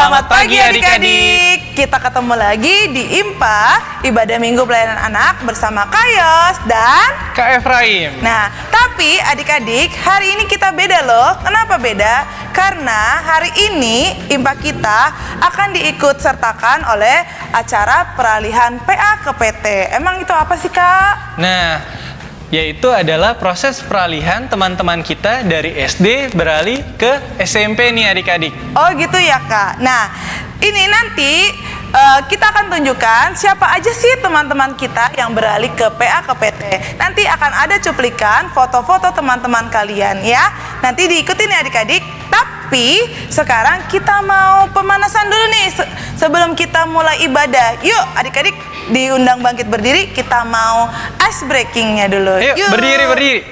Selamat pagi adik-adik. Kita ketemu lagi di IMPA, Ibadah Minggu Pelayanan Anak bersama Kak Yos dan Kak Efraim. Nah, tapi adik-adik, hari ini kita beda loh. Kenapa beda? Karena hari ini IMPA kita akan diikut sertakan oleh acara peralihan PA ke PT. Emang itu apa sih, Kak? Nah, yaitu adalah proses peralihan teman-teman kita dari SD beralih ke SMP nih adik-adik. Oh gitu ya, Kak. Nah, ini nanti kita akan tunjukkan siapa aja sih teman-teman kita yang beralih ke PA ke PT. Nanti akan ada cuplikan foto-foto teman-teman kalian ya. Nanti diikutin ya adik-adik. Tapi sekarang kita mau pemanasan dulu nih sebelum kita mulai ibadah. Yuk adik-adik, diundang bangkit berdiri, kita mau ice breakingnya dulu. Yuk. Berdiri.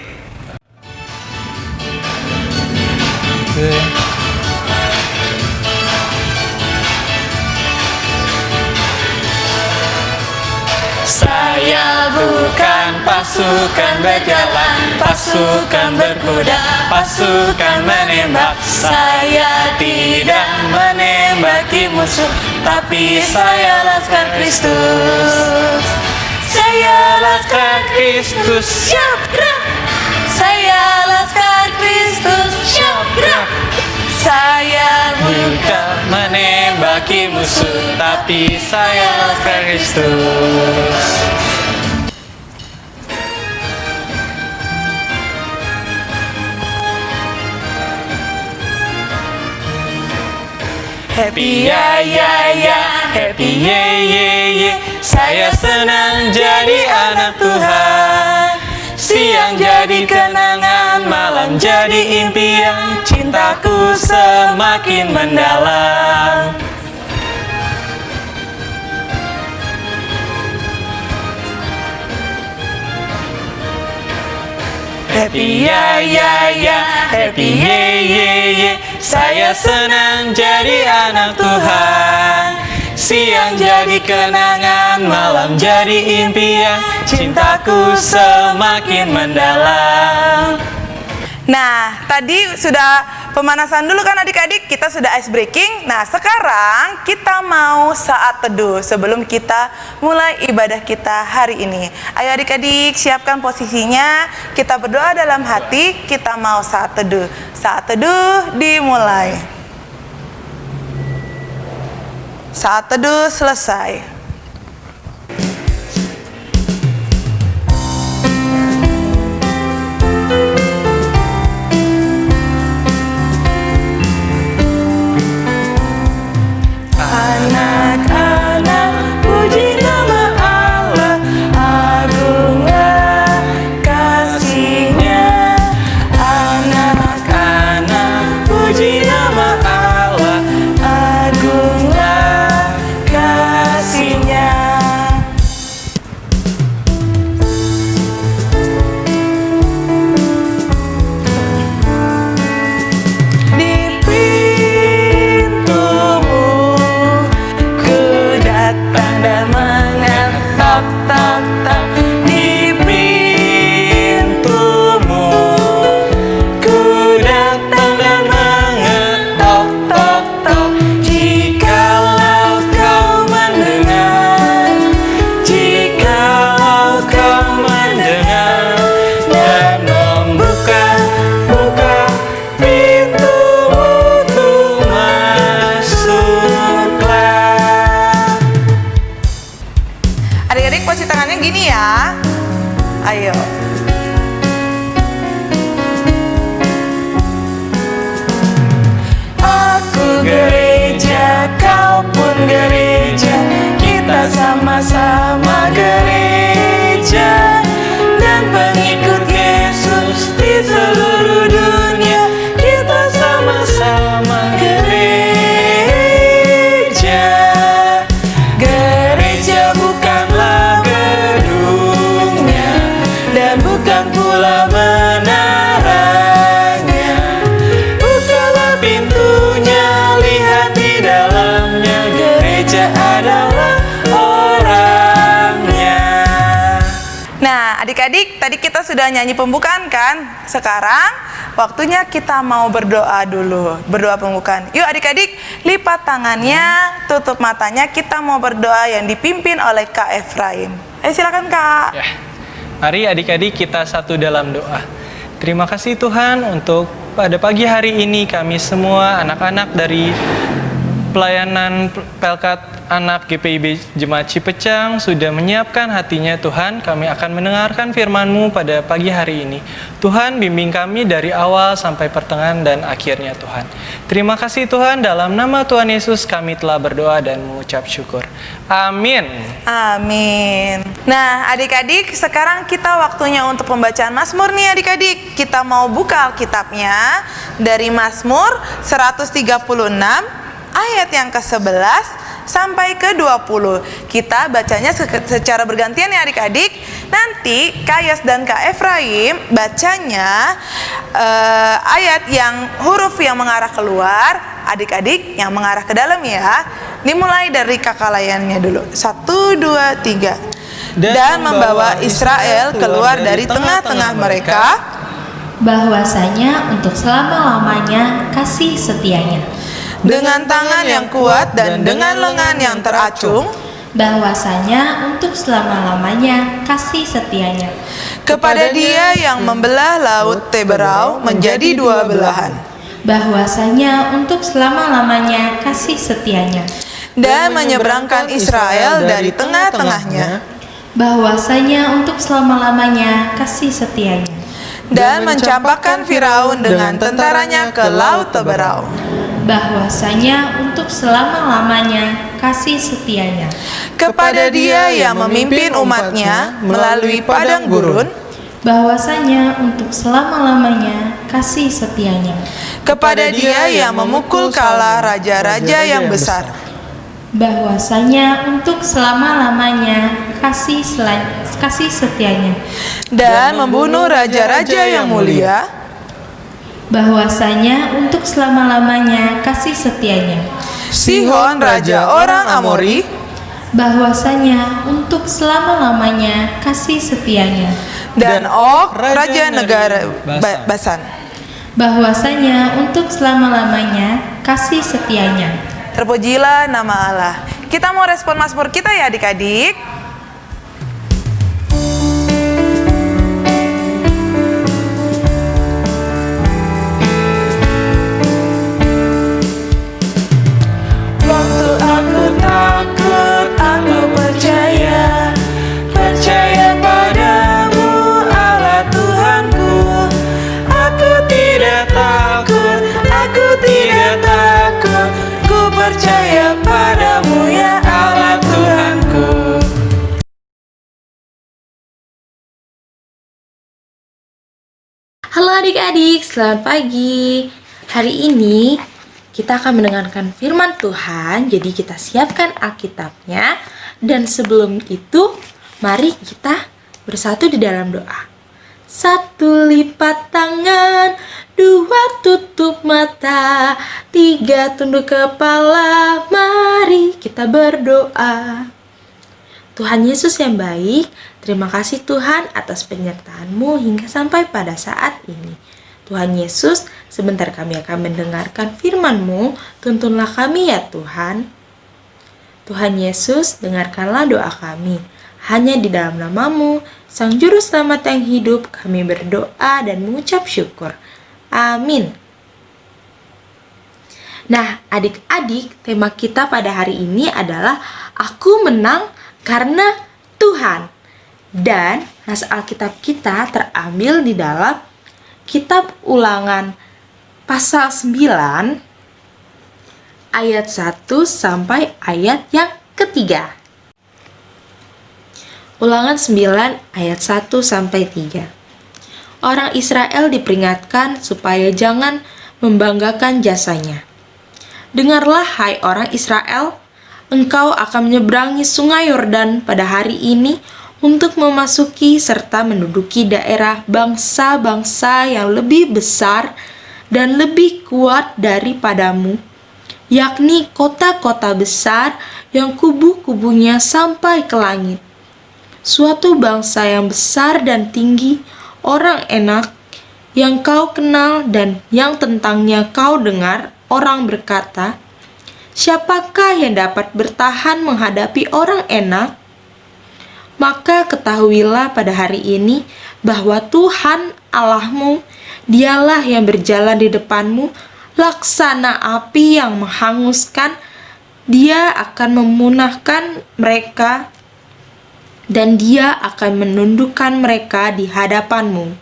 Saya bukan pasukan berjalan, pasukan berkuda, pasukan menembak. Saya tidak menembaki musuh, tapi saya laskar Kristus. Saya laskar Kristus. Siap gerak. Saya laskar Kristus. Siap gerak. Saya bukan menembaki musuh, tapi saya laskar Kristus. Happy ya ya ya, happy ye ye ye. Saya senang jadi anak Tuhan. Siang jadi kenangan, malam jadi impian. Cintaku semakin mendalam. Happy ya ya ya, happy ye ye ye. Saya senang jadi anak Tuhan. Siang jadi kenangan, malam jadi impian. Cintaku semakin mendalam. Nah, tadi sudah pemanasan dulu kan adik-adik, kita sudah ice breaking. Nah, sekarang kita mau saat teduh sebelum kita mulai ibadah kita hari ini. Ayo adik-adik, siapkan posisinya. Kita berdoa dalam hati, kita mau saat teduh. Saat teduh dimulai. Saat teduh selesai. Anak-anak, puji nama Allah, agunglah kasih-Nya. Anak-anak, puji nama Allah, agunglah kasih-Nya. adik-adik, tadi kita sudah nyanyi pembukaan kan? Sekarang waktunya kita mau berdoa dulu. Berdoa pembukaan. Yuk adik-adik, lipat tangannya, tutup matanya. Kita mau berdoa yang dipimpin oleh Kak Efraim. Silakan Kak. Ya. Mari adik-adik kita satu dalam doa. Terima kasih Tuhan untuk pada pagi hari ini kami semua anak-anak dari pelayanan Pelkat Anak GPIB Jemaat Cipecang sudah menyiapkan hatinya Tuhan. Kami akan mendengarkan firman-Mu pada pagi hari ini. Tuhan bimbing kami dari awal sampai pertengahan dan akhirnya Tuhan. Terima kasih Tuhan, dalam nama Tuhan Yesus kami telah berdoa dan mengucap syukur. Amin. Amin. Nah adik-adik, sekarang kita waktunya untuk pembacaan Mazmur nih adik-adik. Kita mau buka Alkitabnya dari Mazmur 136 ayat yang ke-11 sampai ke-20. Kita bacanya secara bergantian ya adik-adik. Nanti Kak Yos dan Kak Efraim bacanya ayat yang huruf yang mengarah keluar, adik-adik yang mengarah ke dalam ya. Dimulai dari kakak layannya dulu. 1, 2, 3. Dan membawa Israel keluar dari tengah-tengah mereka, bahwasanya untuk selama-lamanya kasih setianya, dengan tangan yang kuat dan dengan lengan yang teracung, bahwasanya untuk selama-lamanya kasih setianya, kepada Dia yang membelah laut Teberau menjadi dua belahan, bahwasanya untuk selama-lamanya kasih setianya, dan menyeberangkan Israel dari tengah-tengahnya, bahwasanya untuk selama-lamanya kasih setianya, dan mencampakkan Firaun dengan tentaranya ke laut Teberau, bahwasanya untuk selama-lamanya kasih setianya, kepada Dia yang memimpin umatnya melalui padang gurun, bahwasanya untuk selama-lamanya kasih setianya, kepada Dia yang memukul kalah raja-raja yang besar, bahwasanya untuk selama-lamanya kasih setianya, dan membunuh raja-raja yang mulia, bahwasanya untuk selama-lamanya kasih setianya, Sihon raja orang Amori, bahwasanya untuk selama-lamanya kasih setianya, dan Og raja negara Basan, bahwasanya untuk selama-lamanya kasih setianya. Terpujilah nama Allah. Kita mau respon Mazmur kita ya adik-adik. Waktu aku takut, aku percaya padamu Allah Tuhanku. Aku tidak takut, ku percaya padamu ya Allah Tuhanku. Halo adik-adik, selamat pagi. Hari ini kita akan mendengarkan firman Tuhan, jadi kita siapkan Alkitabnya. Dan sebelum itu, mari kita bersatu di dalam doa. 1 lipat tangan, 2 tutup mata, 3 tunduk kepala, mari kita berdoa. Tuhan Yesus yang baik, terima kasih Tuhan atas penyertaan-Mu hingga sampai pada saat ini. Tuhan Yesus, sebentar kami akan mendengarkan firman-Mu, tuntunlah kami ya Tuhan. Tuhan Yesus, dengarkanlah doa kami. Hanya di dalam nama-Mu, Sang Juru Selamat yang hidup, kami berdoa dan mengucap syukur. Amin. Nah, adik-adik, tema kita pada hari ini adalah Aku menang karena Tuhan. Dan naskah Alkitab kita terambil di dalam Kitab Ulangan pasal 9 ayat 1 sampai ayat yang ketiga. Ulangan 9 ayat 1 sampai 3. Orang Israel diperingatkan supaya jangan membanggakan jasanya. Dengarlah hai orang Israel, engkau akan menyeberangi sungai Yordan pada hari ini untuk memasuki serta menduduki daerah bangsa-bangsa yang lebih besar dan lebih kuat daripadamu, yakni kota-kota besar yang kubu-kubunya sampai ke langit. suatu bangsa yang besar dan tinggi, orang enak yang kau kenal dan yang tentangnya kau dengar orang berkata, siapakah yang dapat bertahan menghadapi orang enak? Maka ketahuilah pada hari ini bahwa Tuhan Allahmu, dialah yang berjalan di depanmu, laksana api yang menghanguskan. Dia akan memunahkan mereka dan dia akan menundukkan mereka di hadapanmu.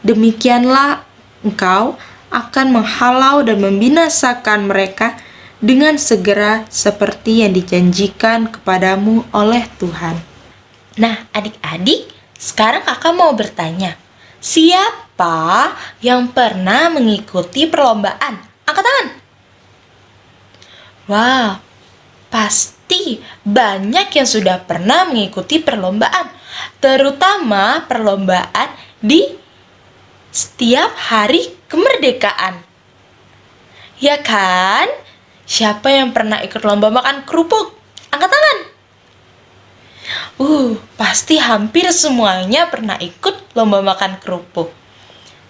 Demikianlah engkau akan menghalau dan membinasakan mereka dengan segera seperti yang dijanjikan kepadamu oleh Tuhan. Nah, adik-adik, sekarang kakak mau bertanya, siapa yang pernah mengikuti perlombaan? Angkat tangan. Wow, pasti banyak yang sudah pernah mengikuti perlombaan, terutama perlombaan di setiap hari kemerdekaan. Ya kan? Siapa yang pernah ikut lomba makan kerupuk? Angkat tangan. Pasti hampir semuanya pernah ikut lomba makan kerupuk.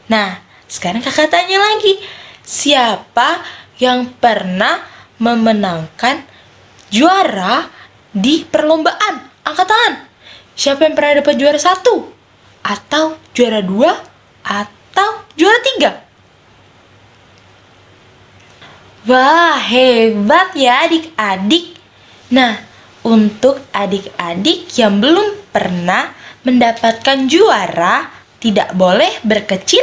Nah, sekarang kakak tanya lagi, siapa yang pernah memenangkan juara di perlombaan? Angkat tangan. Siapa yang pernah dapat juara 1? Atau juara 2? Atau juara 3? Wah, hebat ya adik-adik. Nah, untuk adik-adik yang belum pernah mendapatkan juara, tidak boleh berkecil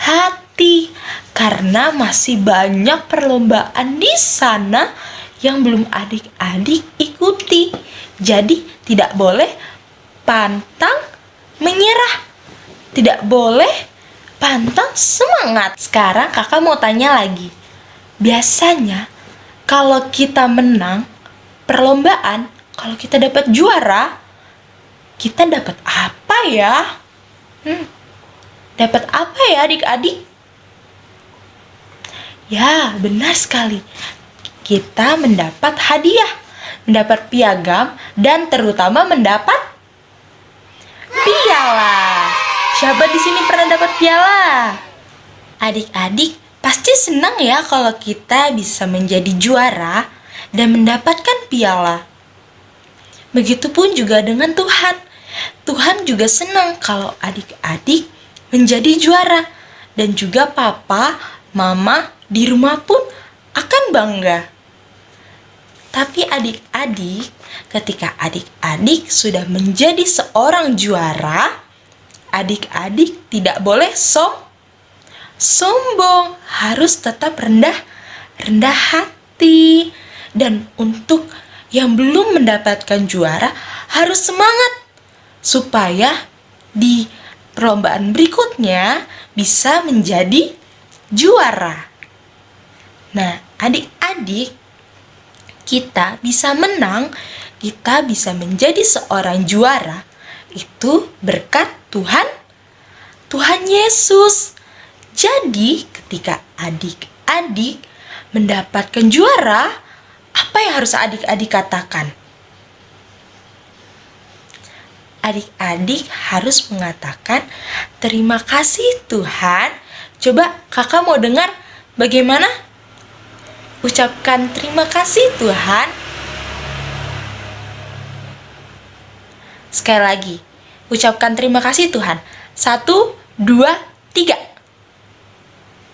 hati karena masih banyak perlombaan di sana yang belum adik-adik ikuti. Jadi tidak boleh pantang menyerah. Tidak boleh pantang semangat. Sekarang kakak mau tanya lagi. Biasanya kalau kita menang perlombaan, kalau kita dapat juara, kita dapat apa ya? Dapat apa ya adik-adik? Ya, benar sekali. Kita mendapat hadiah, mendapat piagam, dan terutama mendapat piala. Siapa di sini pernah dapat piala? Adik-adik pasti senang ya kalau kita bisa menjadi juara dan mendapatkan piala. Begitupun juga dengan Tuhan. Tuhan juga senang kalau adik-adik menjadi juara. Dan juga papa, mama di rumah pun akan bangga. Tapi adik-adik, ketika adik-adik sudah menjadi seorang juara, adik-adik tidak boleh sombong, harus tetap rendah hati. Dan untuk yang belum mendapatkan juara harus semangat supaya di perlombaan berikutnya bisa menjadi juara. Nah, adik-adik, kita bisa menang, kita bisa menjadi seorang juara itu berkat Tuhan Yesus. Jadi, ketika adik-adik mendapatkan juara, apa yang harus adik-adik katakan? Adik-adik harus mengatakan, terima kasih Tuhan. Coba kakak mau dengar bagaimana? Ucapkan terima kasih Tuhan. Sekali lagi, ucapkan terima kasih Tuhan. 1, 2, 3.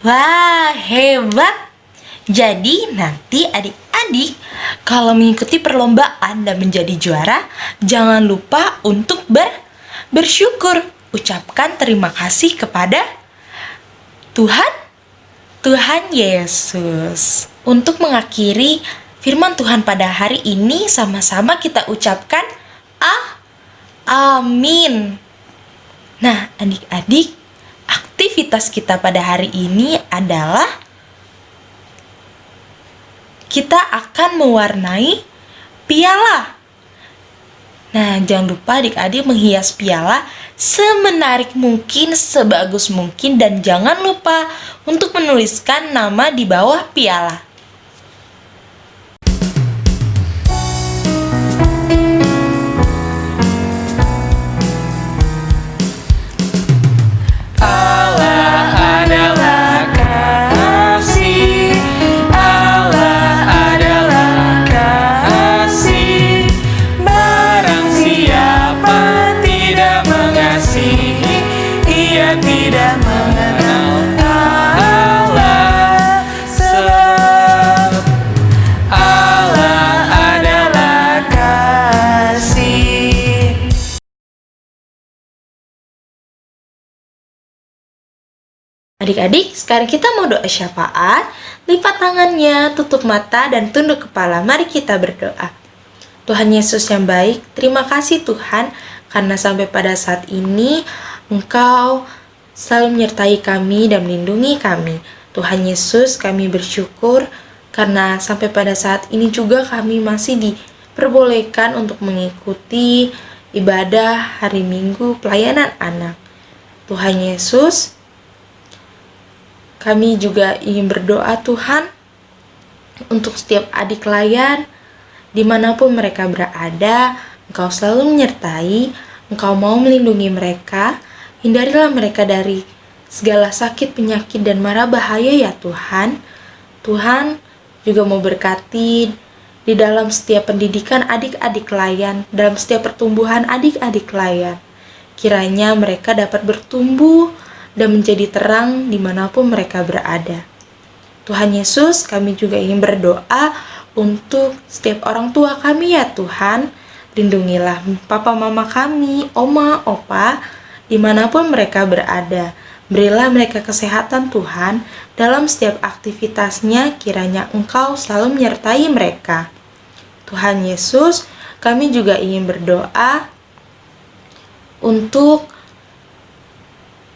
Wah, hebat. Jadi nanti adik-adik kalau mengikuti perlombaan dan menjadi juara, jangan lupa untuk bersyukur. Ucapkan terima kasih kepada Tuhan Yesus. Untuk mengakhiri firman Tuhan pada hari ini, sama-sama kita ucapkan amin. Nah, adik-adik, aktivitas kita pada hari ini adalah kita akan mewarnai piala. Nah, jangan lupa adik-adik menghias piala semenarik mungkin, sebagus mungkin, dan jangan lupa untuk menuliskan nama di bawah piala. Adik-adik, sekarang kita mau doa syafaat. Lipat tangannya, tutup mata, dan tunduk kepala. Mari kita berdoa. Tuhan Yesus yang baik, terima kasih Tuhan, karena sampai pada saat ini Engkau selalu menyertai kami dan melindungi kami. Tuhan Yesus, kami bersyukur karena sampai pada saat ini juga kami masih diperbolehkan untuk mengikuti ibadah hari Minggu pelayanan anak. Tuhan Yesus, kami juga ingin berdoa Tuhan untuk setiap adik layan dimanapun mereka berada. Engkau selalu menyertai, Engkau mau melindungi mereka. Hindarilah mereka dari segala sakit, penyakit, dan mara bahaya ya Tuhan. Tuhan juga mau berkati di dalam setiap pendidikan adik-adik layan, dalam setiap pertumbuhan adik-adik layan. Kiranya mereka dapat bertumbuh dan menjadi terang dimanapun mereka berada. Tuhan Yesus, kami juga ingin berdoa untuk setiap orang tua kami ya Tuhan. Lindungilah papa mama kami, oma, opa, dimanapun mereka berada. Berilah mereka kesehatan Tuhan dalam setiap aktivitasnya, kiranya Engkau selalu menyertai mereka. Tuhan Yesus, kami juga ingin berdoa untuk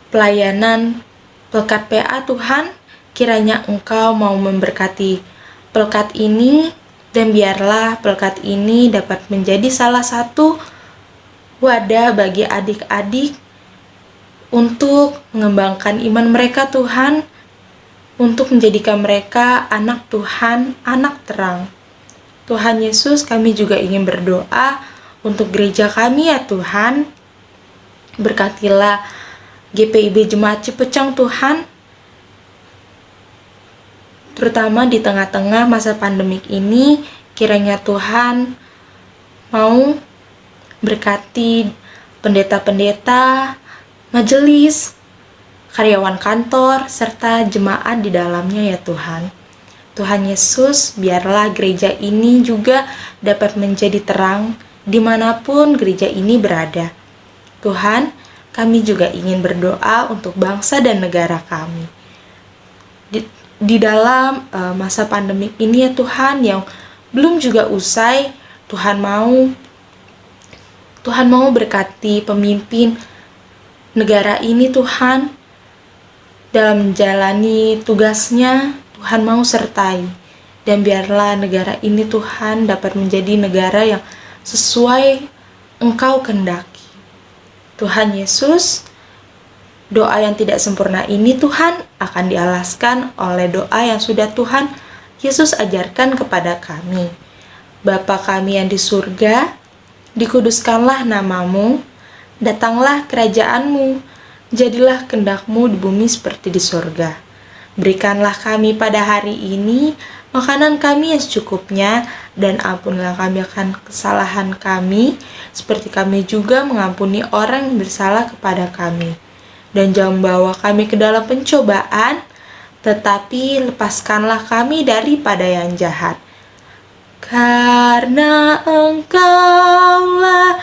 pelayanan Pelkat PA Tuhan, kiranya Engkau mau memberkati Pelkat ini, dan biarlah Pelkat ini dapat menjadi salah satu wadah bagi adik-adik untuk mengembangkan iman mereka Tuhan, untuk menjadikan mereka anak Tuhan, anak terang. Tuhan Yesus, kami juga ingin berdoa untuk gereja kami ya Tuhan. Berkatilah GPIB Jemaat Cipecang Tuhan, terutama di tengah-tengah masa pandemik ini. Kiranya Tuhan mau berkati pendeta-pendeta, majelis, karyawan kantor, serta jemaat di dalamnya ya Tuhan. Tuhan Yesus, biarlah gereja ini juga dapat menjadi terang dimanapun gereja ini berada. Tuhan, kami juga ingin berdoa untuk bangsa dan negara kami. Di dalam masa pandemik ini ya Tuhan, yang belum juga usai, Tuhan mau berkati pemimpin negara ini Tuhan, dalam menjalani tugasnya. Tuhan mau sertai, dan biarlah negara ini Tuhan dapat menjadi negara yang sesuai Engkau kehendaki. Tuhan Yesus, doa yang tidak sempurna ini Tuhan akan dialaskan oleh doa yang sudah Tuhan Yesus ajarkan kepada kami. Bapa kami yang di surga, dikuduskanlah namamu, datanglah kerajaanmu, jadilah kehendak-Mu di bumi seperti di surga. Berikanlah kami pada hari ini makanan kami yang secukupnya, dan ampunilah kami akan kesalahan kami, seperti kami juga mengampuni orang yang bersalah kepada kami. Dan jangan bawa kami ke dalam pencobaan, tetapi lepaskanlah kami daripada yang jahat. Karena Engkaulah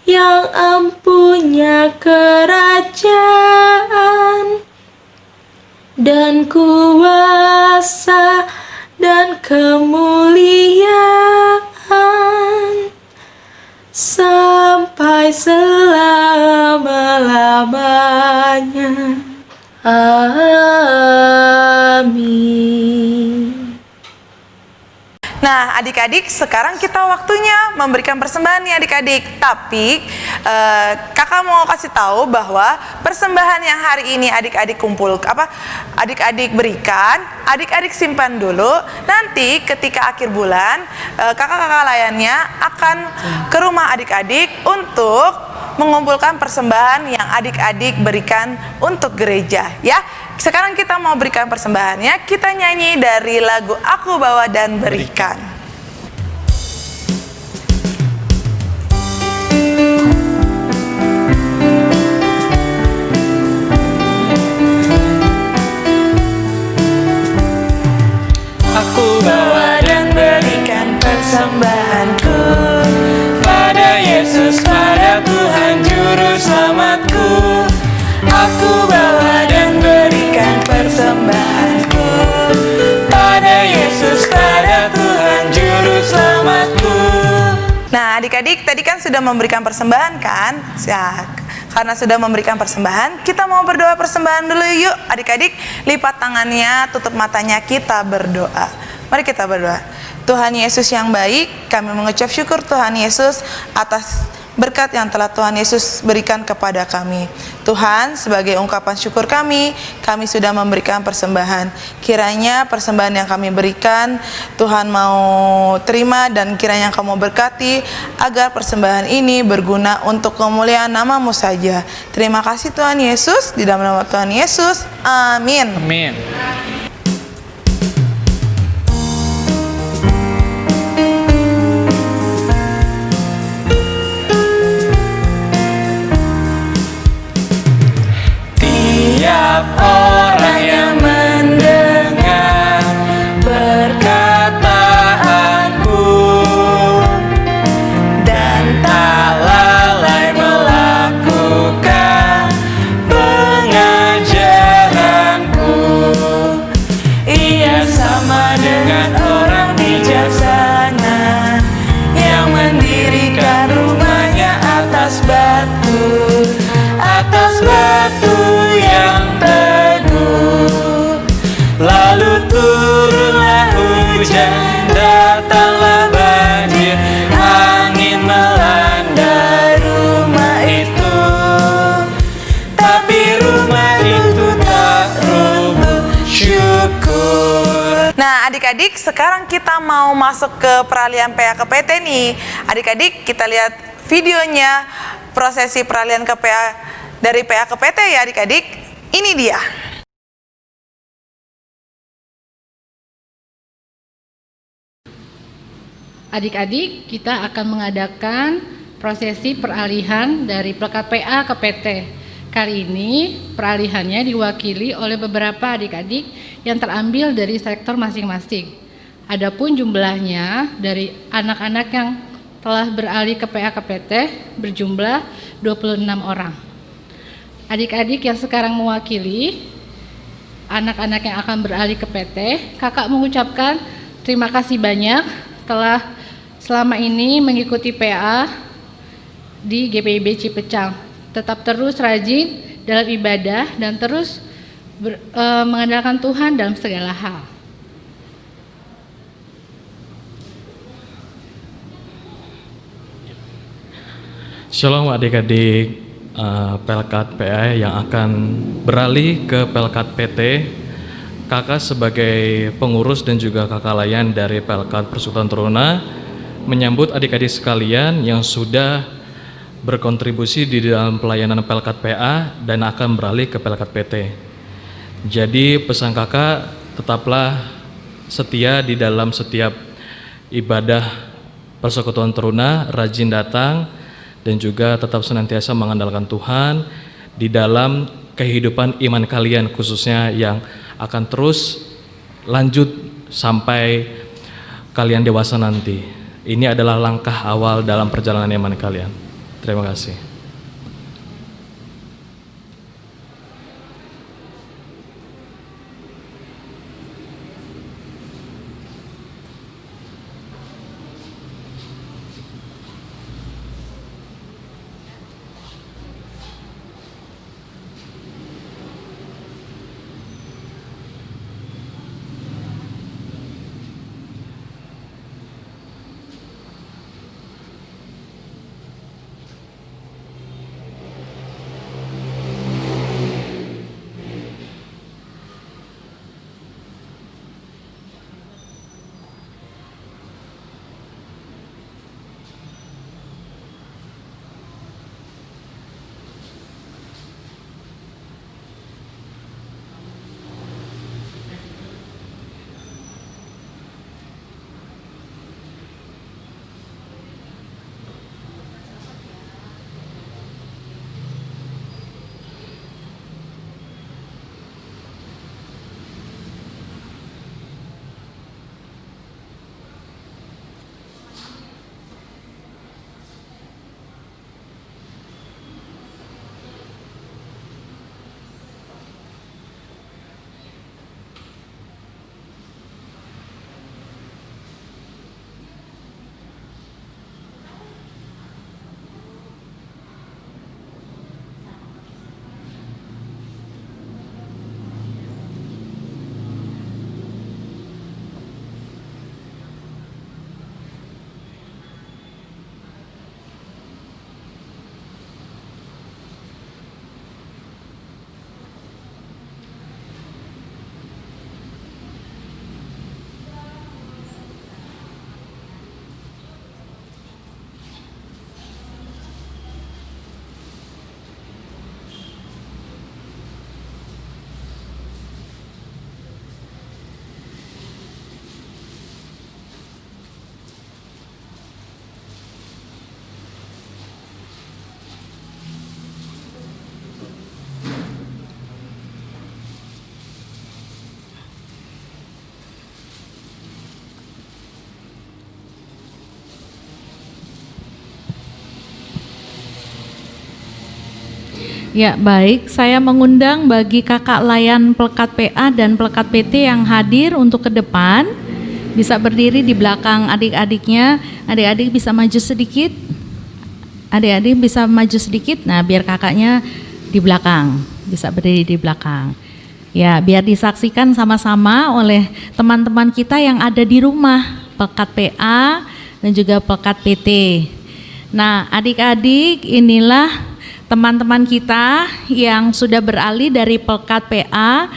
yang empunya kerajaan dan kuasa dan kemuliaan sampai selama-lamanya. Amin. Nah, adik-adik, sekarang kita waktunya memberikan persembahan nih adik-adik. Tapi kakak mau kasih tahu bahwa persembahan yang hari ini adik-adik adik-adik berikan, adik-adik simpan dulu. Nanti ketika akhir bulan, kakak-kakak layannya akan ke rumah adik-adik untuk mengumpulkan persembahan yang adik-adik berikan untuk gereja, ya. Sekarang kita mau berikan persembahannya. Kita nyanyi dari lagu Aku Bawa dan Berikan. Aku bawa dan berikan persembahanku pada Yesus, pada Tuhan Juru Selamatku. Aku bawa dan berikan Nah, adik-adik tadi kan sudah memberikan persembahan kan? Ya, karena sudah memberikan persembahan, kita mau berdoa persembahan dulu yuk. Adik-adik, lipat tangannya, tutup matanya, kita berdoa. Mari kita berdoa. Tuhan Yesus yang baik, kami mengucap syukur Tuhan Yesus atas berkat yang telah Tuhan Yesus berikan kepada kami. Tuhan, sebagai ungkapan syukur kami sudah memberikan persembahan. Kiranya persembahan yang kami berikan, Tuhan mau terima dan kiranya kamu berkati agar persembahan ini berguna untuk kemuliaan nama-Mu saja. Terima kasih Tuhan Yesus, di dalam nama Tuhan Yesus. Amin. Amin. Tiap orang yang mendengar perkataanku dan tak lalai melakukan pengajaranku, ia sama dengan orang bijaksana yang mendirikan rumahnya atas batu yang teguh. Lalu turunlah hujan, datanglah banjir, angin melanda rumah itu, tapi rumah itu tak rubuh. Syukur. Nah, adik-adik, sekarang kita mau masuk ke peralihan PA ke PT nih. Adik-adik, kita lihat videonya prosesi peralihan ke PA dari PA ke PT ya adik-adik. Ini dia. Adik-adik, kita akan mengadakan prosesi peralihan dari pelekat PA ke PT. Kali ini peralihannya diwakili oleh beberapa adik-adik yang terambil dari sektor masing-masing. Adapun jumlahnya dari anak-anak yang telah beralih ke PA ke PT berjumlah 26 orang. Adik-adik yang sekarang mewakili anak-anak yang akan beralih ke PT, kakak mengucapkan terima kasih banyak telah selama ini mengikuti PA di GPIB Cipecang. Tetap terus rajin dalam ibadah dan terus mengandalkan Tuhan dalam segala hal. Shalom adik-adik Pelkat PA yang akan beralih ke Pelkat PT. Kakak sebagai pengurus dan juga kakak layan dari Pelkat Persekutuan Teruna menyambut adik-adik sekalian yang sudah berkontribusi di dalam pelayanan Pelkat PA dan akan beralih ke Pelkat PT. Jadi pesan kakak, tetaplah setia di dalam setiap ibadah Persekutuan Teruna, rajin datang, dan juga tetap senantiasa mengandalkan Tuhan di dalam kehidupan iman kalian, khususnya yang akan terus lanjut sampai kalian dewasa nanti. Ini adalah langkah awal dalam perjalanan iman kalian. Terima kasih. Ya, baik. Saya mengundang bagi kakak layan Pelekat PA dan Pelekat PT yang hadir untuk ke depan. Bisa berdiri di belakang adik-adiknya. Adik-adik bisa maju sedikit. Adik-adik bisa maju sedikit. Nah, biar kakaknya di belakang. Bisa berdiri di belakang. Ya, biar disaksikan sama-sama oleh teman-teman kita yang ada di rumah. Pelekat PA dan juga Pelekat PT. Nah, adik-adik, inilah teman-teman kita yang sudah beralih dari Pelekat PA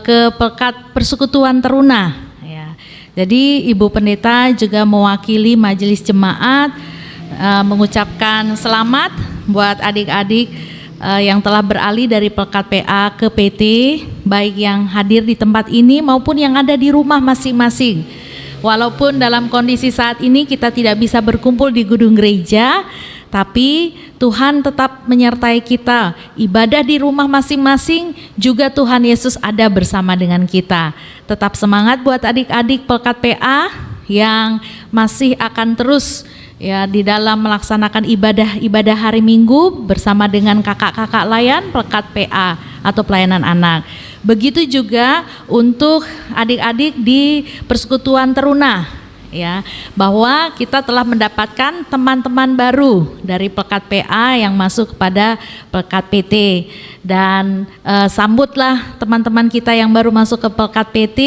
ke Pelekat Persekutuan Teruna. Ya. Jadi Ibu Pendeta juga mewakili Majelis Jemaat mengucapkan selamat buat adik-adik yang telah beralih dari Pelekat PA ke PT, baik yang hadir di tempat ini maupun yang ada di rumah masing-masing. Walaupun dalam kondisi saat ini kita tidak bisa berkumpul di gedung gereja, tapi Tuhan tetap menyertai kita. Ibadah di rumah masing-masing juga Tuhan Yesus ada bersama dengan kita. Tetap semangat buat adik-adik Pelekat PA yang masih akan terus ya di dalam melaksanakan ibadah hari Minggu bersama dengan kakak-kakak layan Pelekat PA atau pelayanan anak. Begitu juga untuk adik-adik di Persekutuan Teruna. Ya, bahwa kita telah mendapatkan teman-teman baru dari Pelekat PA yang masuk kepada Pelekat PT, dan sambutlah teman-teman kita yang baru masuk ke Pelekat PT,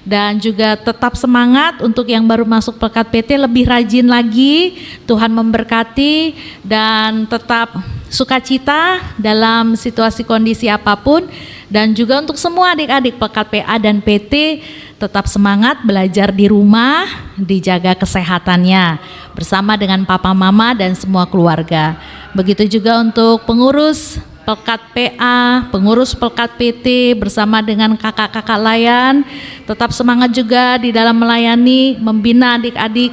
dan juga tetap semangat untuk yang baru masuk Pelekat PT, lebih rajin lagi, Tuhan memberkati, dan tetap sukacita dalam situasi kondisi apapun. Dan juga untuk semua adik-adik Pelekat PA dan PT, tetap semangat belajar di rumah, dijaga kesehatannya bersama dengan papa mama dan semua keluarga. Begitu juga untuk pengurus Pelekat PA, pengurus Pelekat PT bersama dengan kakak-kakak layan, tetap semangat juga di dalam melayani, membina adik-adik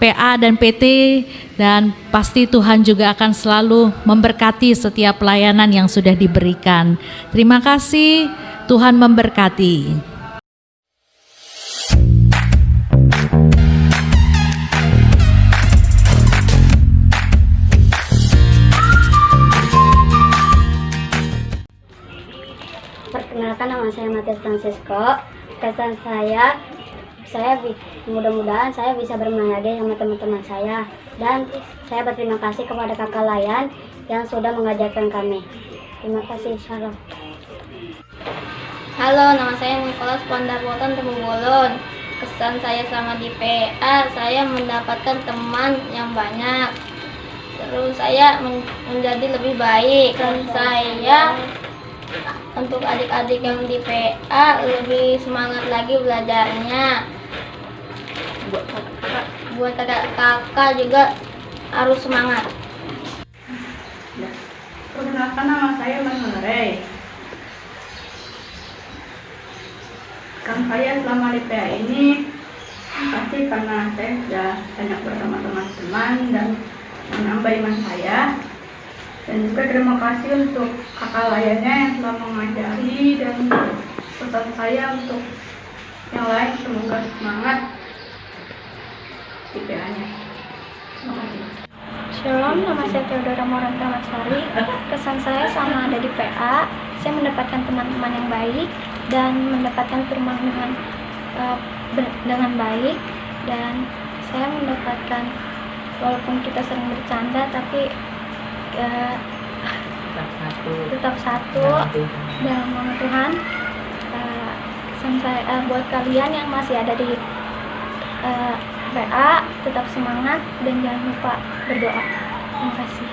PA dan PT, dan pasti Tuhan juga akan selalu memberkati setiap pelayanan yang sudah diberikan. Terima kasih, Tuhan memberkati. Perkenalkan, nama saya Matias Francisco. Kesan saya mudah-mudahan saya bisa bermain lagi sama teman-teman saya, dan saya berterima kasih kepada kakak layan yang sudah mengajarkan kami. Terima kasih. Shalom. Halo, nama saya Nicholas Pondarwoton Temugulun. Kesan saya selama di PA, saya mendapatkan teman yang banyak. Terus saya menjadi lebih baik. Dan saya untuk adik-adik yang di PA lebih semangat lagi belajarnya. Buat kakak-kakak juga harus semangat. Perkenalkan, nama saya Mas Menerai. Kan saya selama di PA ini pasti karena saya sudah banyak bersama teman-teman dan menambah iman saya. Dan juga terima kasih untuk kakak layannya yang telah mengajari, dan pesan saya untuk yang lain semoga semangat di PA-nya. Terima kasih. Shalom, nama saya Theodora Moran Kramasari. Kesan saya sama ada di PA, saya mendapatkan teman-teman yang baik dan mendapatkan firman dengan baik, dan saya mendapatkan, walaupun kita sering bercanda tapi tetap satu dalam nama Tuhan. Kesan saya buat kalian yang masih ada di PA, tetap semangat dan jangan lupa berdoa. Terima kasih.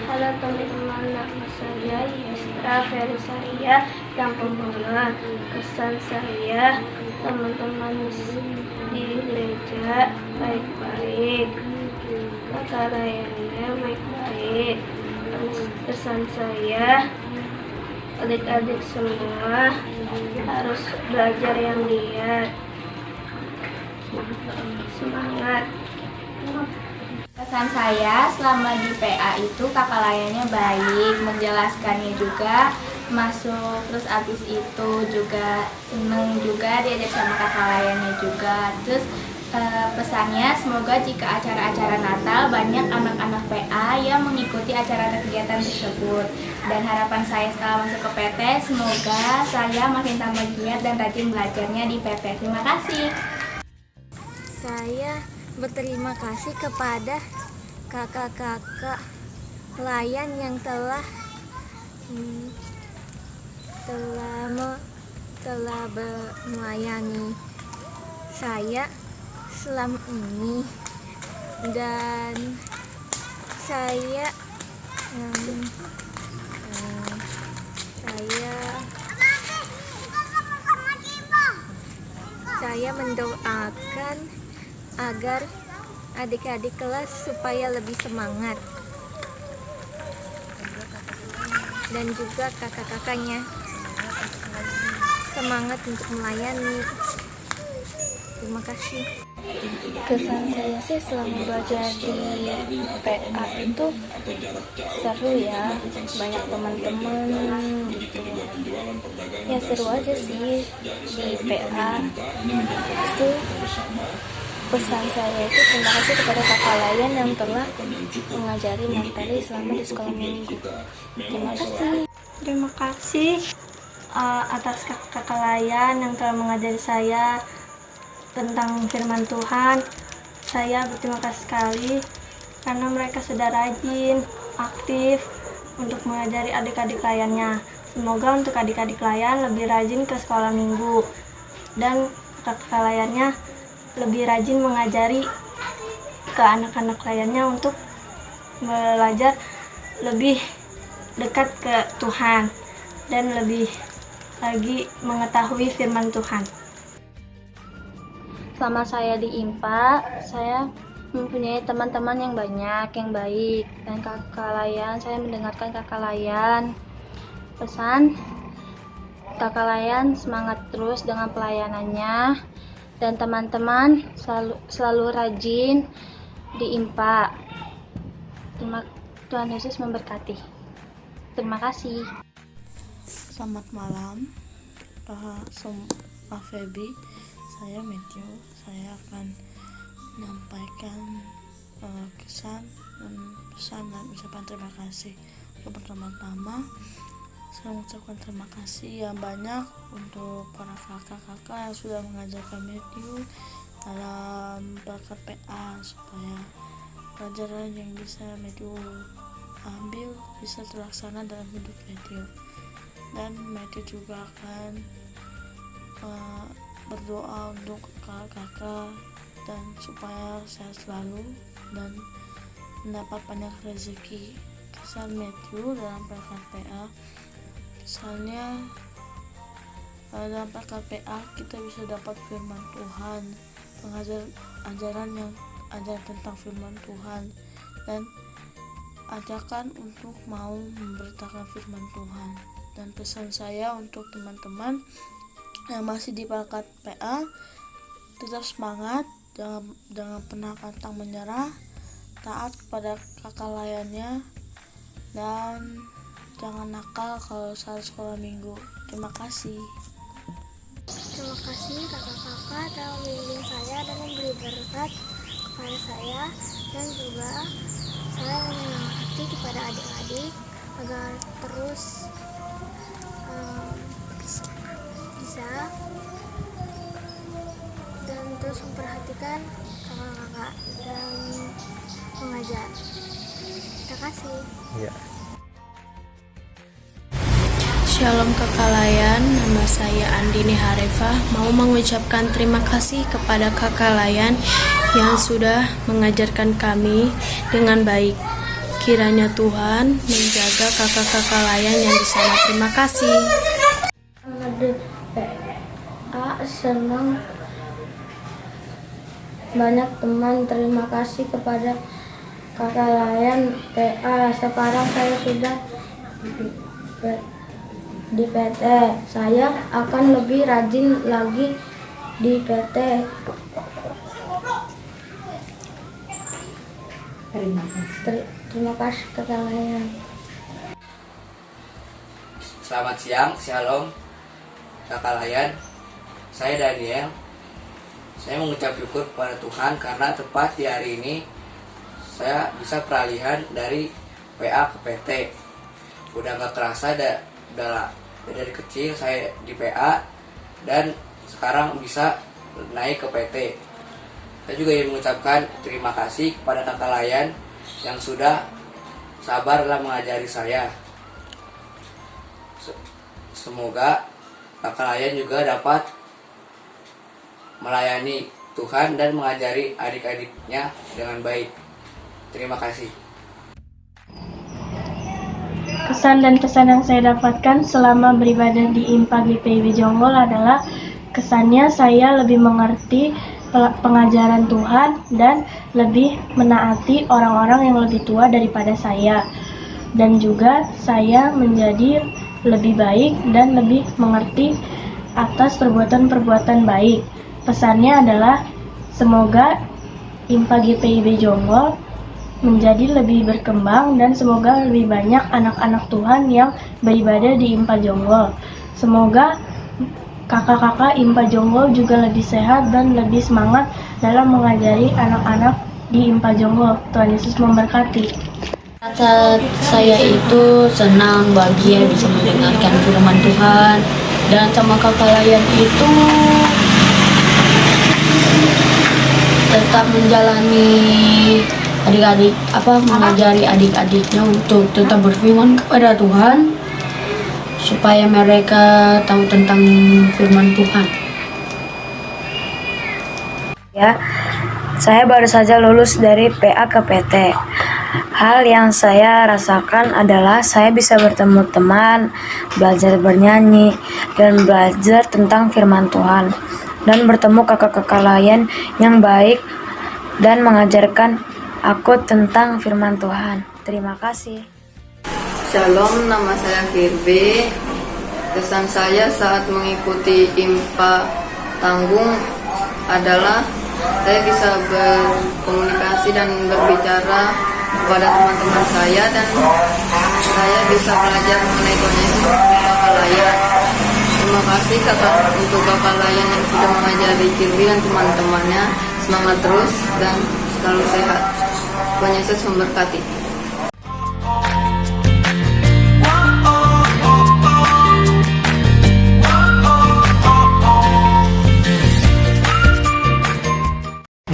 Halo teman-teman, nama saya Yestra Felisaria yang pemula. Kesan saya teman-teman di gereja baik-baik, kakak layannya baik-baik. Pesan saya, adik-adik semua harus belajar yang giat. Semangat. Kesan saya selama di PA itu kakak layannya baik, menjelaskannya juga masuk, terus abis itu juga seneng juga diajak sama kakak layannya juga. Terus Pesannya, semoga jika acara-acara Natal banyak anak-anak PA yang mengikuti acara kegiatan tersebut. Dan harapan saya setelah masuk ke PT, semoga saya makin tambah giat dan rajin belajarnya di PT. Terima kasih. Saya berterima kasih kepada kakak-kakak pelayan yang telah melayani saya selama ini, dan saya mendoakan agar adik-adik kelas supaya lebih semangat, dan juga kakak-kakaknya semangat untuk melayani. Terima kasih. Kesan saya sih selama belajar di PA itu seru ya, banyak teman-teman gitu. Ya seru aja sih di PA. Itu pesan saya itu terima kasih kepada kakak layan yang telah mengajari mentari selama di sekolah minggu. Terima kasih. Terima kasih atas kakak layan yang telah mengajari saya tentang firman Tuhan. Saya berterima kasih sekali karena mereka sudah rajin, aktif untuk mengajari adik-adik layannya. Semoga untuk adik-adik layan lebih rajin ke sekolah minggu, dan kakak layannya lebih rajin mengajari ke anak-anak layannya untuk belajar lebih dekat ke Tuhan dan lebih lagi mengetahui firman Tuhan. Selama saya di IMPA, saya mempunyai teman-teman yang banyak, yang baik. Dan kakak layan, saya mendengarkan kakak layan. Pesan, kakak layan semangat terus dengan pelayanannya. Dan teman-teman selalu rajin di IMPA. Tuhan Yesus memberkati. Terima kasih. Selamat malam, Pak Febi. Saya Matthew. Saya akan menyampaikan kesan dan pesan dan ucapan terima kasih. Yang pertama-tama, saya mengucapkan terima kasih yang banyak untuk para kakak-kakak yang sudah mengajarkan Matthew dalam bakat PA, supaya pelajaran yang bisa Matthew ambil bisa terlaksana dalam hidup Matthew. Dan Matthew juga akan berdoa untuk kakak-kakak dan supaya sehat selalu dan mendapat banyak rezeki. Kesan Matthew dalam bakat PA, misalnya dalam bakat PA kita bisa dapat firman Tuhan, ajaran yang ada tentang firman Tuhan, dan ajakan untuk mau memberitakan firman Tuhan. Dan pesan saya untuk teman-teman yang masih di bakat PA, tetap semangat, jangan pernah pantang menyerah, taat kepada kakak layannya, dan jangan nakal kalau saat sekolah minggu. Terima kasih. Terima kasih kakak-kakak telah membimbing saya dan memberi berkat kepada saya, dan juga saya menyemangati kepada adik-adik agar terus bisa dan terus memperhatikan kakak-kakak dan mengajar. Terima kasih. Shalom kakak layan, nama saya Andini Harefah. Mau mengucapkan terima kasih kepada kakak layan yang sudah mengajarkan kami dengan baik. Kiranya Tuhan menjaga kakak-kakak layan yang di sana. Terima kasih. Senang banyak teman. Terima kasih kepada kakak layan PA. Sekarang saya sudah di PT. Saya akan lebih rajin lagi di PT. Terima kasih kakak layan. Selamat siang, shalom kakak layan. Saya Daniel. Saya mengucap syukur kepada Tuhan karena tepat di hari ini saya bisa peralihan dari PA ke PT. Udah gak kerasa dari kecil saya di PA dan sekarang bisa naik ke PT. Saya juga ingin mengucapkan terima kasih kepada kakak Layan yang sudah sabar dalam mengajari saya. Semoga kakak Layan juga dapat melayani Tuhan dan mengajari adik-adiknya dengan baik. Terima kasih. Kesan dan pesan yang saya dapatkan selama beribadah di IMPA GPIB Jonggol adalah kesannya saya lebih mengerti pengajaran Tuhan dan lebih menaati orang-orang yang lebih tua daripada saya. Dan juga saya menjadi lebih baik dan lebih mengerti atas perbuatan-perbuatan baik. Pesannya adalah semoga IMPA GPIB Jonggol menjadi lebih berkembang dan semoga lebih banyak anak-anak Tuhan yang beribadah di IMPA Jonggol. Semoga kakak-kakak IMPA Jonggol juga lebih sehat dan lebih semangat dalam mengajari anak-anak di IMPA Jonggol. Tuhan Yesus memberkati. Saat saya itu senang, bahagia bisa mendengarkan firman Tuhan, dan sama kakak Layan itu tetap menjalani mengajari adik-adiknya untuk tetap berfirman kepada Tuhan supaya mereka tahu tentang firman Tuhan. Ya, saya baru saja lulus dari PA ke PT. Hal yang saya rasakan adalah saya bisa bertemu teman, belajar bernyanyi, dan belajar tentang firman Tuhan. Dan bertemu kakak-kakak lain yang baik dan mengajarkan aku tentang firman Tuhan. Terima kasih. Shalom, nama saya Kirby. Kesan saya saat mengikuti IMPA Tanggung adalah saya bisa berkomunikasi dan berbicara kepada teman-teman saya, dan saya bisa belajar mengenai Tuhan Yesus untuk kakak Layan. Terima kasih untuk kakak Layan yang sudah mengajari Kirby dan teman-temannya. Semangat terus dan selalu sehat. Tuhan Yesus memberkati.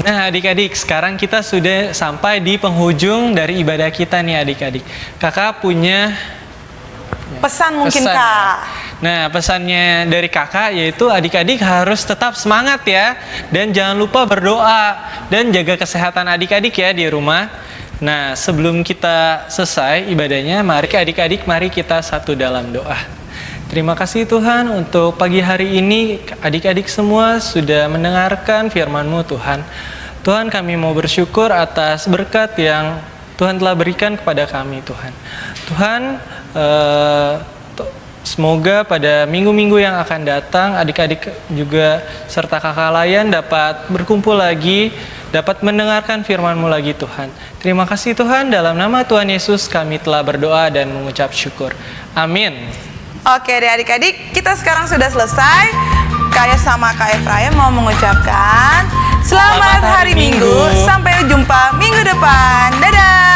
Nah adik-adik, sekarang kita sudah sampai di penghujung dari ibadah kita nih adik-adik. Kakak punya pesan mungkin pesan, Kak. Ya. Nah pesannya dari kakak yaitu adik-adik harus tetap semangat ya. Dan jangan lupa berdoa dan jaga kesehatan adik-adik ya di rumah. Nah sebelum kita selesai ibadahnya, mari adik-adik mari kita satu dalam doa. Terima kasih Tuhan untuk pagi hari ini adik-adik semua sudah mendengarkan firman-Mu Tuhan. Tuhan kami mau bersyukur atas berkat yang Tuhan telah berikan kepada kami Tuhan. Tuhan semoga pada minggu-minggu yang akan datang adik-adik juga serta kakak Layan dapat berkumpul lagi, dapat mendengarkan firman-Mu lagi Tuhan. Terima kasih Tuhan, dalam nama Tuhan Yesus kami telah berdoa dan mengucap syukur. Amin. Oke deh adik-adik, kita sekarang sudah selesai. Kaya sama Kak Efraim mau mengucapkan Selamat Hari Minggu. Sampai jumpa minggu depan. Dadah.